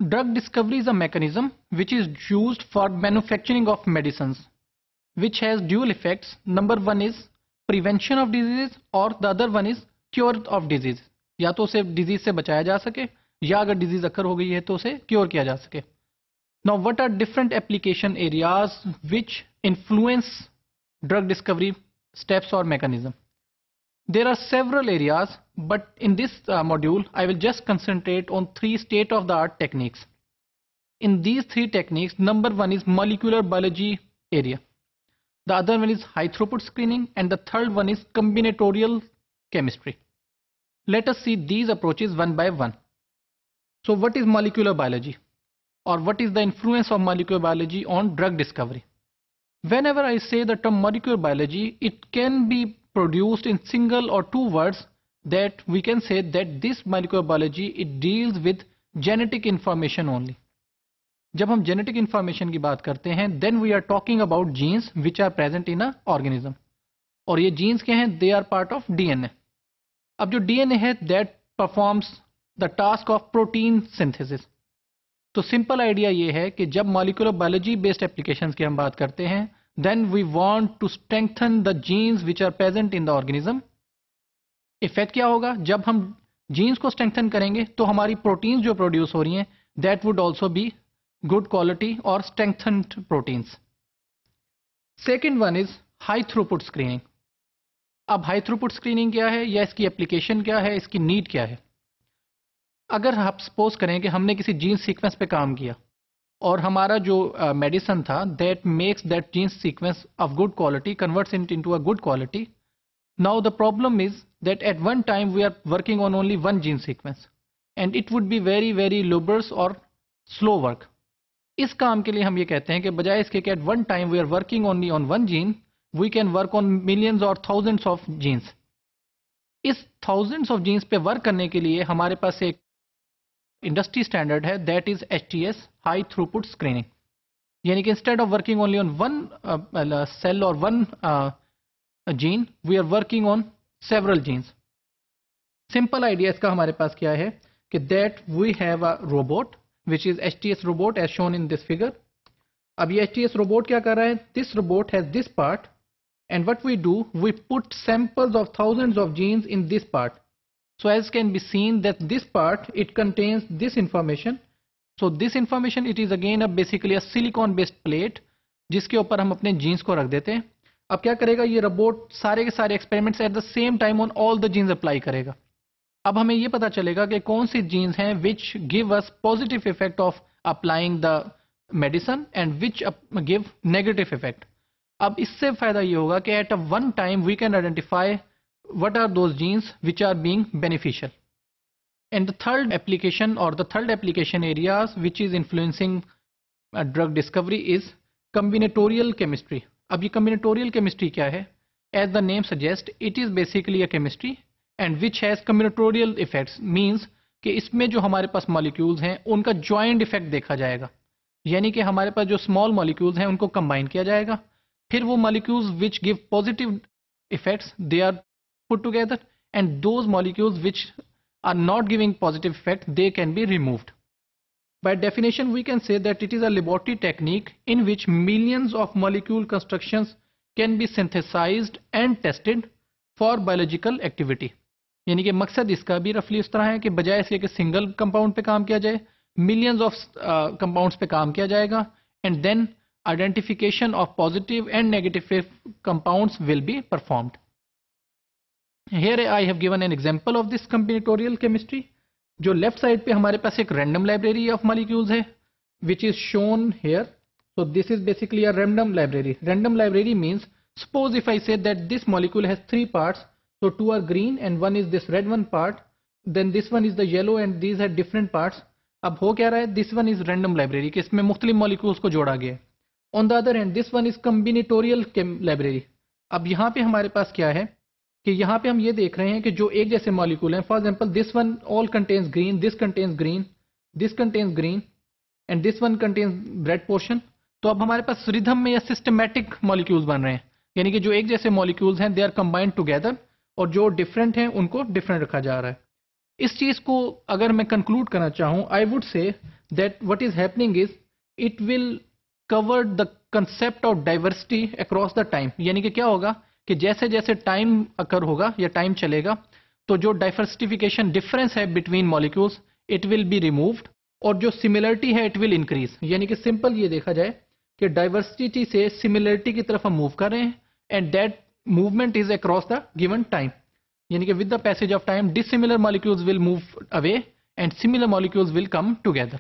Drug discovery is a mechanism which is used for manufacturing of medicines, which has dual effects. Number one is prevention of diseases और the other one is cure of disease. या तो उसे disease से बचाया जा सके या अगर डिजीज अकर हो गई है तो उसे क्योर किया जा सके. Now what are different application areas which influence drug discovery steps or mechanism? There are several areas, but in this module I will just concentrate on three state-of-the-art techniques. In these three techniques, number one is molecular biology area, the other one is high throughput screening, and the third one is combinatorial chemistry. Let us see these approaches one by one. So what is molecular biology, or what is the influence of molecular biology on drug discovery? Whenever I say the term molecular biology, it can be produced in single or two words, that we can say that this molecular biology, it deals with genetic information only. जब हम genetic information की बात करते हैं, then we are talking about genes which are present in a organism. और ये genes क्या हैं? They are part of DNA. अब जो DNA है, that performs the task of protein synthesis. तो सिंपल आइडिया ये है कि जब मॉलिक्यूलर बायोलॉजी बेस्ड एप्लीकेशंस की हम बात करते हैं, then we want to strengthen the genes which are present in the organism. Effect क्या होगा? जब हम जीन्स को स्ट्रेंथन करेंगे तो हमारी प्रोटीन्स जो प्रोड्यूस हो रही हैं, that would also be good quality और strengthened proteins. Second one is high throughput screening. अब हाई थ्रूपुट स्क्रीनिंग क्या है, या इसकी एप्लीकेशन क्या है, इसकी नीड क्या है? अगर आप सपोज करें कि हमने किसी जीन सीक्वेंस पे काम किया और हमारा जो मेडिसिन था, that makes that gene sequence of good quality, converts it into a good quality. Now the problem is that at one time we are working on only one gene sequence and it would be very very laborious और slow work. इस काम के लिए हम ये कहते हैं कि बजाय इसके कि at one time we are working only on one gene, we can work on millions और थाउजेंड्स ऑफ जीन्स. इस थाउजेंड्स ऑफ जीन्स पे वर्क करने के लिए हमारे पास एक इंडस्ट्री स्टैंडर्ड है, that is HTS, high throughput screening. यानी कि instead of working only on one cell और one gene, we are working on several genes. Simple idea इसका हमारे पास क्या है कि that we have a robot which is HTS robot as shown in this figure. अब ये HTS robot क्या कर रहा है? This robot has this part and what we do, we put samples of thousands of genes in this part. So as can be seen that this part, it contains this information. So this information, it is again basically a silicon based plate जिसके ऊपर हम अपने jeans को रख देते हैं. अब क्या करेगा ये रोबोट? सारे के सारे experiments at the same time on all the genes apply करेगा. अब हमें ये पता चलेगा कि कौन सी जीन्स हैं which give us positive effect of applying the medicine and which give negative effect. अब इससे फायदा ये होगा कि at a one time we can identify what are those genes which are being beneficial. And the third application or the third application areas which is influencing drug discovery is combinatorial chemistry. अब ये combinatorial chemistry क्या है? As the name suggests, it is basically a chemistry and which has combinatorial effects, means कि इसमें जो हमारे पास molecules हैं उनका joint effect देखा जाएगा. यानी कि हमारे पास जो small molecules हैं उनको combine किया जाएगा, फिर वो molecules which give positive effects, they are put together, and those molecules which are not giving positive effect, they can be removed. By definition, we can say that it is a laboratory technique in which millions of molecule constructions can be synthesized and tested for biological activity. यानी कि मकसद इसका भी रफली इस तरह है कि बजाय इसके कि सिंगल कंपाउंड पे काम किया जाए, मिलियंस ऑफ कंपाउंड्स पे काम किया जाएगा, and then identification of positive and negative compounds will be performed. Here I have given an example of this combinatorial chemistry. जो लेफ्ट साइड पे हमारे पास एक रैंडम लाइब्रेरी ऑफ मॉलिक्यूल्स है which is shown here. So this is basically a random library. Random library means, suppose if I say that this molecule has three parts, so two are green and one is this red one part, then this one is the yellow and these are different parts. अब हो क्या रहा है? This one is random library कि इसमें मुख्तलिफ molecules को जोड़ा गया है. On the other hand, this one is combinatorial library. अब यहाँ पे हमारे पास क्या है कि यहाँ पे हम ये देख रहे हैं कि जो एक जैसे मॉलिक्यूल हैं, for example this one all contains green, this contains green, this contains green and this one contains red portion. तो अब हमारे पास रिदम में या सिस्टमैटिक मॉलिक्यूल्स बन रहे हैं, यानी कि जो एक जैसे मॉलिक्यूल्स हैं दे आर कंबाइंड टुगेदर और जो डिफरेंट हैं उनको डिफरेंट रखा जा रहा है. इस चीज़ को अगर मैं कंक्लूड करना चाहूँ, I would say that what is happening is it will cover the concept of diversity across the time. यानी कि क्या होगा कि जैसे जैसे टाइम अकर होगा या टाइम चलेगा तो जो डाइवर्सिफिकेशन डिफरेंस है between molecules it will be removed और जो सिमिलरिटी है इट विल इंक्रीज. यानी कि सिंपल ये देखा जाए कि डाइवर्सिटी से सिमिलरिटी की तरफ हम मूव कर रहे हैं and that movement is across the given time. यानी कि with the passage of time dissimilar molecules will move away and similar molecules will come together.